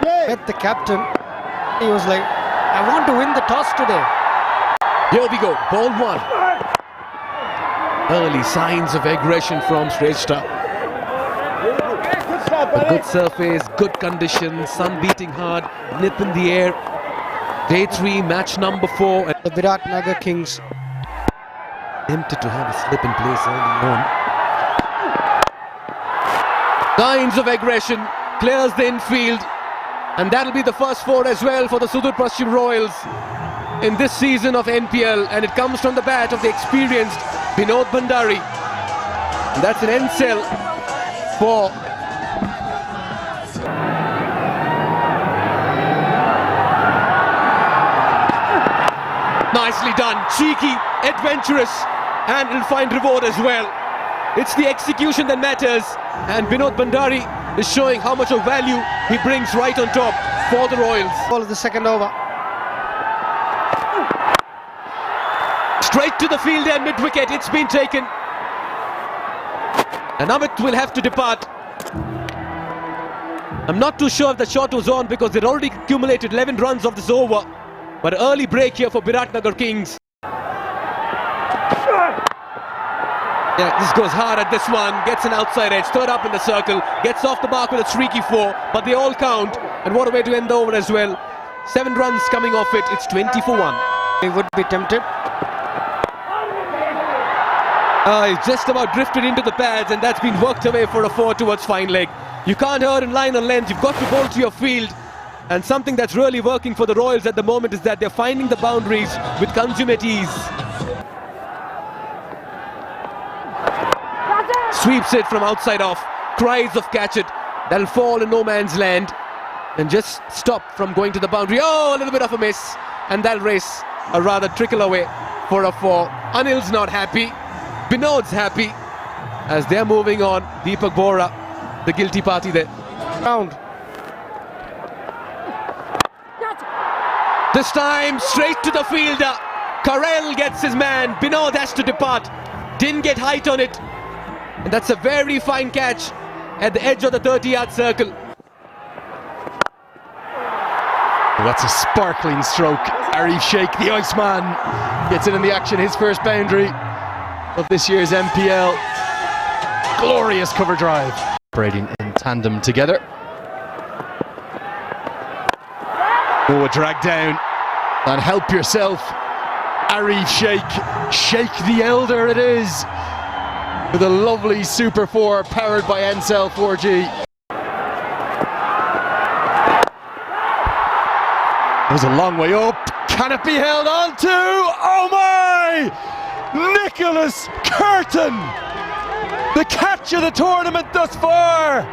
met the captain. He was like, I want to win the toss today. Here we go, ball one. Early signs of aggression from Shrestha. A good surface, good conditions, sun beating hard, nip in the air. Day 3, match number 4. The Biratnagar Kings Tempted to have a slip in place early on. Signs of aggression, clears the infield. And that'll be the first 4 as well for the Sudurpashchim Royals in this season of NPL. And it comes from the bat of the experienced Binod Bhandari. And that's an end cell for nicely done, cheeky, adventurous, and will find reward as well. It's the execution that matters, and Binod Bhandari is showing how much of value he brings right on top for the Royals. ball of the second over. Straight to the field and mid-wicket, it's been taken. And Amit will have to depart. I'm not too sure if the shot was on because they'd already accumulated 11 runs of this over. But early break here for Biratnagar Kings. Yeah, this goes hard at this one, gets an outside edge, third up in the circle, gets off the mark with a streaky 4, but they all count, and what a way to end the over as well. 7 runs coming off it, it's 20 for 1. He would be tempted. He just about drifted into the pads, and that's been worked away for a 4 towards fine leg. You can't hurt in line or length, you've got to bowl to your field. And something that's really working for the Royals at the moment is that they're finding the boundaries with consummate ease. Sweeps it from outside off, cries of catch it. That'll fall in no man's land and just stop from going to the boundary. Oh, a little bit of a miss, and that'll race a rather trickle away for a 4. Anil's not happy, Binod's happy as they're moving on. Deepak Bora, the guilty party there. Round. This time straight to the fielder. Karel gets his man. Binod has to depart. Didn't get height on it. And that's a very fine catch at the edge of the 30-yard circle. That's a sparkling stroke. Aarif Sheikh, the Iceman, gets in the action. His first boundary of this year's NPL. Glorious cover drive. Operating in tandem together. Oh, a drag down. And help yourself. Aarif Sheikh. Sheikh the Elder it is. With a lovely Super 4 powered by Ncell 4G. It was a long way up. Can it be held on to? Oh my! Nicholas Kriton! The catch of the tournament thus far!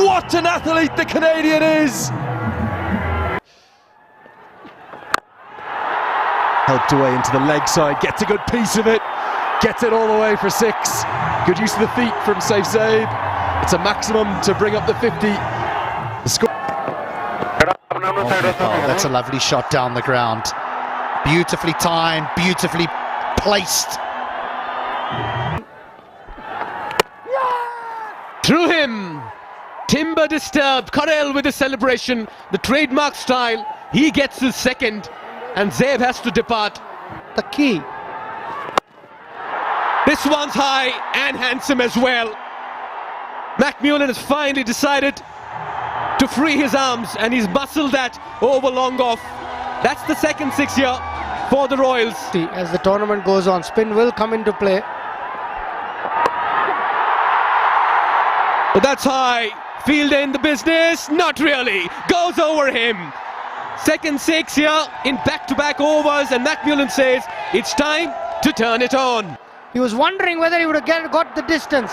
What an athlete the Canadian is! Helped away into the leg side, gets a good piece of it, gets it all the way for 6. Good use of the feet from Saif Zaid. It's a maximum to bring up the 50. The score. Oh, that's a lovely shot down the ground. Beautifully timed, beautifully placed. Through him. Timber disturbed. Karel with his celebration. The trademark style. He gets his second. And Zaib has to depart. The key. This one's high and handsome as well. McMullen has finally decided to free his arms, and he's muscled that over long off. That's the second 6 here for the Royals. As the tournament goes on, spin will come into play. But that's high. Fielder in the business? Not really. Goes over him. Second 6 here in back-to-back overs, and McMullen says it's time to turn it on. He was wondering whether he would have got the distance.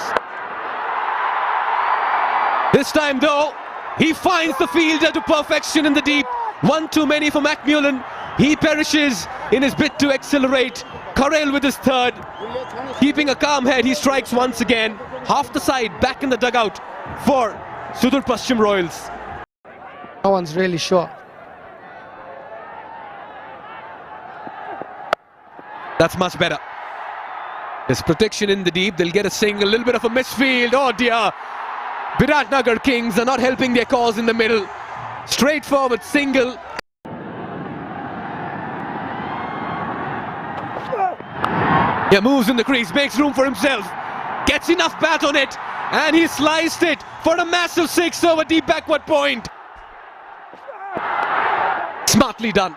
This time though, he finds the fielder to perfection in the deep. One too many for McMullen. He perishes in his bid to accelerate. Karel with his third. Keeping a calm head, he strikes once again. Half the side back in the dugout for Sudurpashchim Royals. No one's really sure. That's much better. There's protection in the deep. They'll get a single, a little bit of a misfield. Oh dear. Biratnagar Kings are not helping their cause in the middle. straightforward single. Yeah, moves in the crease, makes room for himself, gets enough bat on it, and he sliced it for a massive 6 over deep backward point. Smartly done,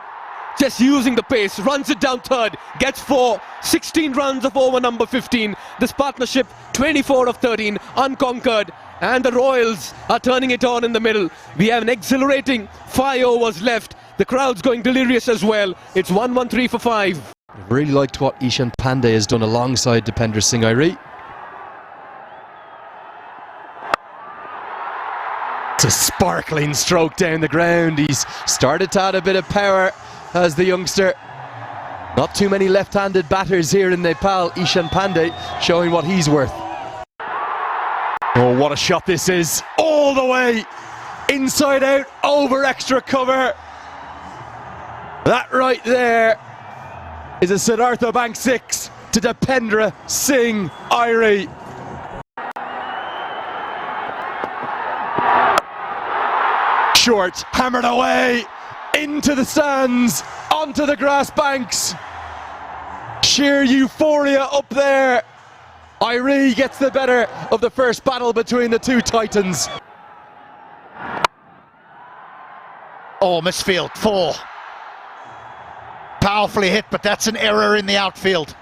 just using the pace, runs it down third, gets 4, 16 runs of over number 15. This partnership 24 of 13, unconquered, and the Royals are turning it on in the middle. We have an exhilarating 5 overs left. The crowd's going delirious as well. It's 1-1-3 for 5. I've really liked what Ishan Pandey has done alongside Dipender Singh Airi. It's a sparkling stroke down the ground. He's started to add a bit of power as the youngster. Not too many left-handed batters here in Nepal. Ishan Pandey showing what he's worth. Oh, what a shot this is. All the way inside out, over extra cover. That right there is a Siddhartha Bank 6 to Dipender Singh Airi. Short, hammered away into the stands, onto the grass banks. Sheer euphoria up there. Airi gets the better of the first battle between the two titans. Oh, misfield, 4. Powerfully hit, but that's an error in the outfield.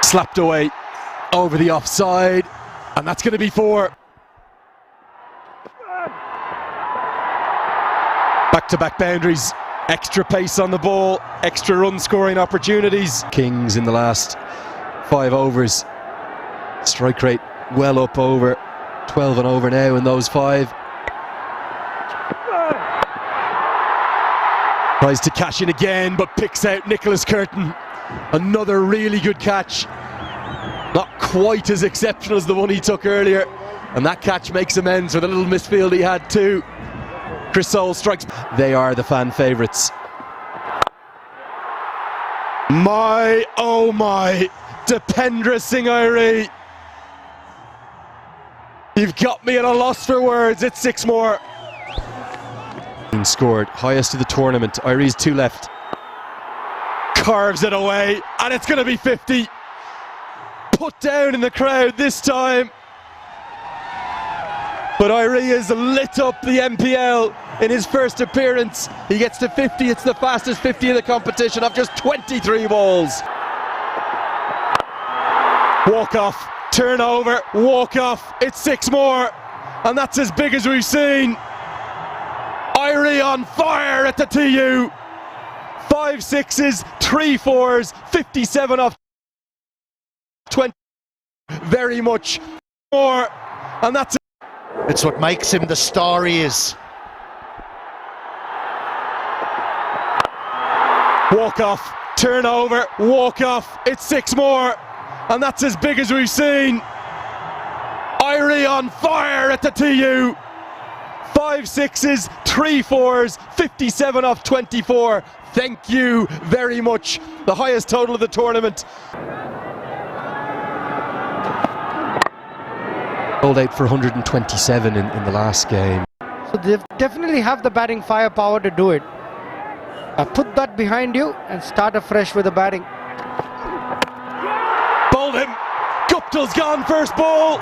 Slapped away over the offside, and that's going to be 4. Back-to-back boundaries, extra pace on the ball, extra run scoring opportunities. Kings in the last 5 overs, strike rate well up over 12 and over now in those 5. Tries to cash in again, but picks out Nicholas Kriton. Another really good catch. Not quite as exceptional as the one he took earlier, and that catch makes amends for the little misfield he had too. Chris Soul strikes. They are the fan favourites. My, oh my, Dipender Singh Airi. You've got me at a loss for words. It's 6 more. Scored, highest of the tournament. Airi's 2 left. Carves it away, and it's going to be 50. Put down in the crowd this time. But Airi has lit up the MPL in his first appearance. He gets to 50. It's the fastest 50 in the competition of just 23 balls. Walk off, turnover, walk off. It's 6 more, and that's as big as we've seen. Airi on fire at the TU. 5 6s, 3 4s, 57 off 20. Very much more, and that's it. It's what makes him the star he is. Walk off, turnover, walk off. It's 6 more, and that's as big as we've seen. Airi on fire at the TU. 5 6s, 3 4s, 57 off 24. Thank you very much. The highest total of the tournament. Rolled out for 127 in the last game. So they definitely have the batting firepower to do it. Put that behind you and start afresh with the batting. Bowled him. Gupta's gone first ball.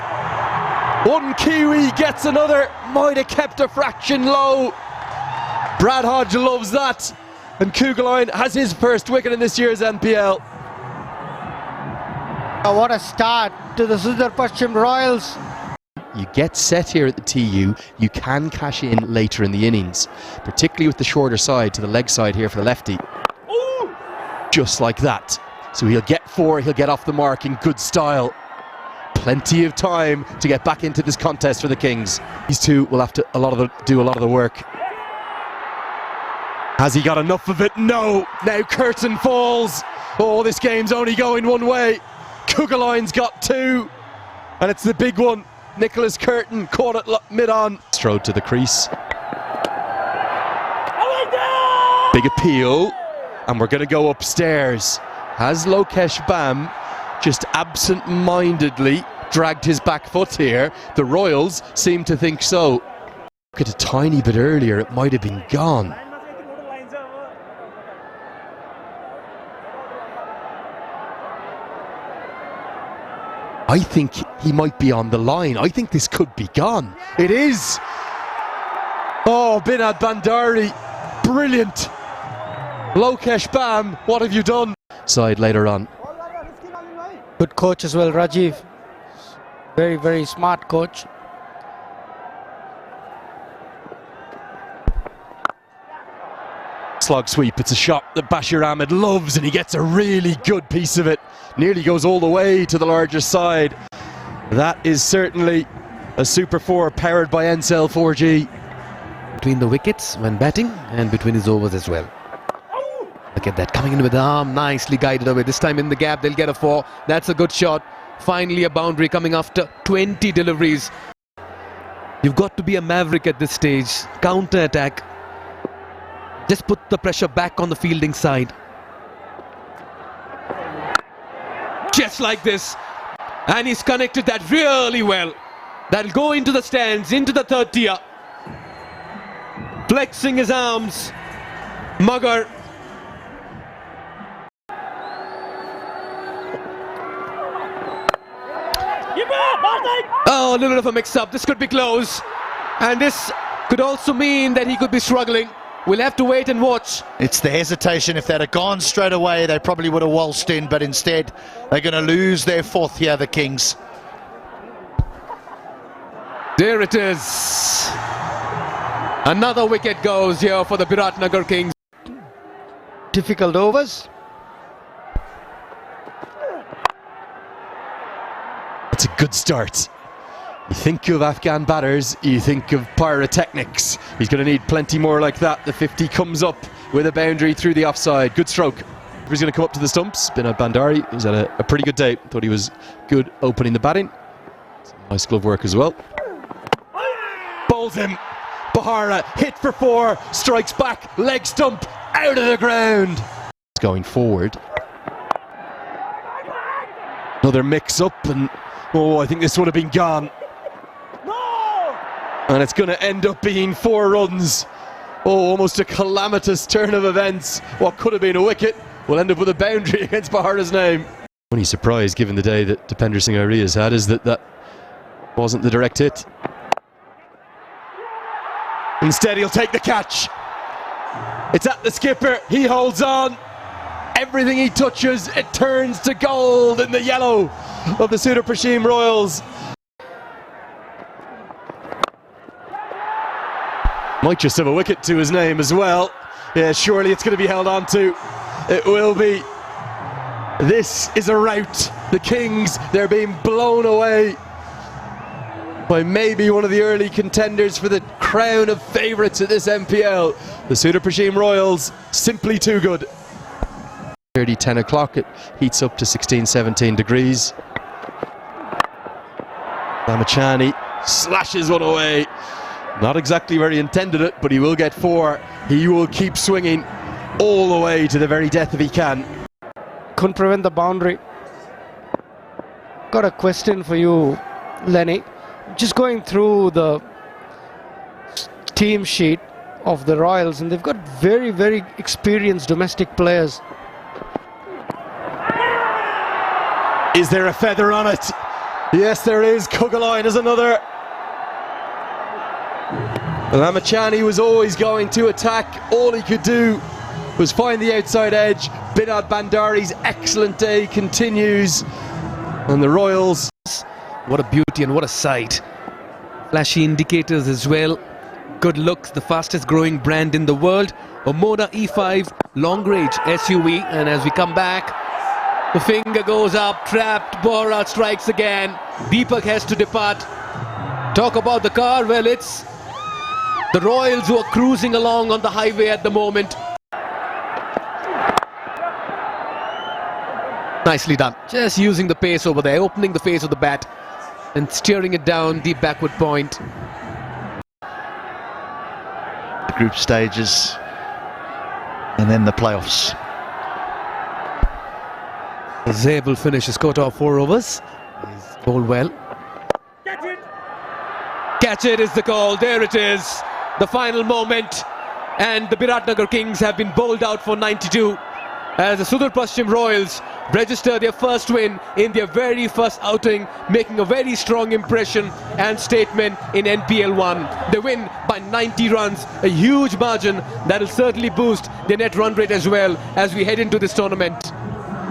One Kiwi gets another. Might have kept a fraction low. Brad Hodge loves that. And Kugelein has his first wicket in this year's NPL. What a start to the Sudurpashchim Royals. You get set here at the TU, you can cash in later in the innings, particularly with the shorter side to the leg side here for the lefty. Ooh. Just like that. So he'll get 4, he'll get off the mark in good style. Plenty of time to get back into this contest for the Kings. These two will have to do a lot of the work. Has he got enough of it? No. Now Kriton falls. Oh, this game's only going one way. Kugelein's got 2, and it's the big one. Nicholas Kriton caught it mid-on. Strode to the crease. Big appeal, and we're going to go upstairs. Has Lokesh Bam just absent-mindedly dragged his back foot here. The Royals seem to think so. Look at a tiny bit earlier, it might have been gone. I think he might be on the line. I think this could be gone. It is! Oh, Binad Bandari, brilliant! Lokesh Bam, what have you done? Side later on. Good coach as well, Rajiv. Very, very smart coach. Slog sweep, it's a shot that Basir Ahamed loves, and he gets a really good piece of it. Nearly goes all the way to the larger side. That is certainly a Super 4 powered by Ncell 4G. Between the wickets when batting and between his overs as well. Look at that, coming in with the arm, nicely guided away. This time in the gap, they'll get a 4. That's a good shot. Finally a boundary coming after 20 deliveries. You've got to be a maverick at this stage. Counter-attack. Just put the pressure back on the fielding side. Just like this. And he's connected that really well. That'll go into the stands, into the third tier. Flexing his arms. Mugger. Oh, a little bit of a mix-up. This could be close. And this could also mean that he could be struggling. We'll have to wait and watch. It's the hesitation. If they'd have gone straight away, they probably would have waltzed in, but instead they're going to lose their 4th here, the Kings. There it is. Another wicket goes here for the Biratnagar Kings. Difficult overs. It's a good start. You think of Afghan batters, you think of pyrotechnics. He's going to need plenty more like that. The 50 comes up with a boundary through the offside. Good stroke. He's going to come up to the stumps. Binad Bandari, he's had a pretty good day. Thought he was good opening the batting. Some nice glove work as well. Bowls him. Bahara hit for 4, strikes back, leg stump, out of the ground. Going forward. Another mix up, and oh, I think this would have been gone. And it's going to end up being 4 runs. Oh, almost a calamitous turn of events. What could have been a wicket will end up with a boundary against Bahara's name. Only surprise, given the day that Dipender Singh Aria has had, is that wasn't the direct hit. Instead, he'll take the catch. It's at the skipper. He holds on. Everything he touches, it turns to gold in the yellow of the Sudurpashchim Royals. Might just have a wicket to his name as well. Yeah, surely it's going to be held on to. It will be. This is a rout. The Kings, they're being blown away by maybe one of the early contenders for the crown of favourites at this MPL. The Sudurpashchim Royals, simply too good. 10 o'clock, it heats up to 16-17 degrees. Ramachani slashes one away. Not exactly where he intended it, but he will get 4. He will keep swinging all the way to the very death if he can. Couldn't prevent the boundary. Got a question for you, Lenny. Just going through the team sheet of the Royals, and they've got very, very experienced domestic players. Is there a feather on it? Yes, there is. Kugaloin is another. Ramachani was always going to attack. All he could do was find the outside edge. Binad Bandari's excellent day continues. And the Royals. What a beauty and what a sight. Flashy indicators as well. Good looks, the fastest growing brand in the world. A Moda E5 long range SUV. And as we come back, the finger goes up, trapped, Bora strikes again. Deepak has to depart. Talk about the car, well, it's the Royals who are cruising along on the highway at the moment. Nicely done. Just using the pace over there, opening the face of the bat and steering it down deep backward point. The group stages and then the playoffs. Zeb will finish his quota of 4 overs. He's bowled well. Catch it is the call. There it is. The final moment. And the Biratnagar Kings have been bowled out for 92 as the Sudurpashchim Royals register their first win in their very first outing, making a very strong impression and statement in NPL 1. They win by 90 runs, a huge margin that will certainly boost their net run rate as well as we head into this tournament.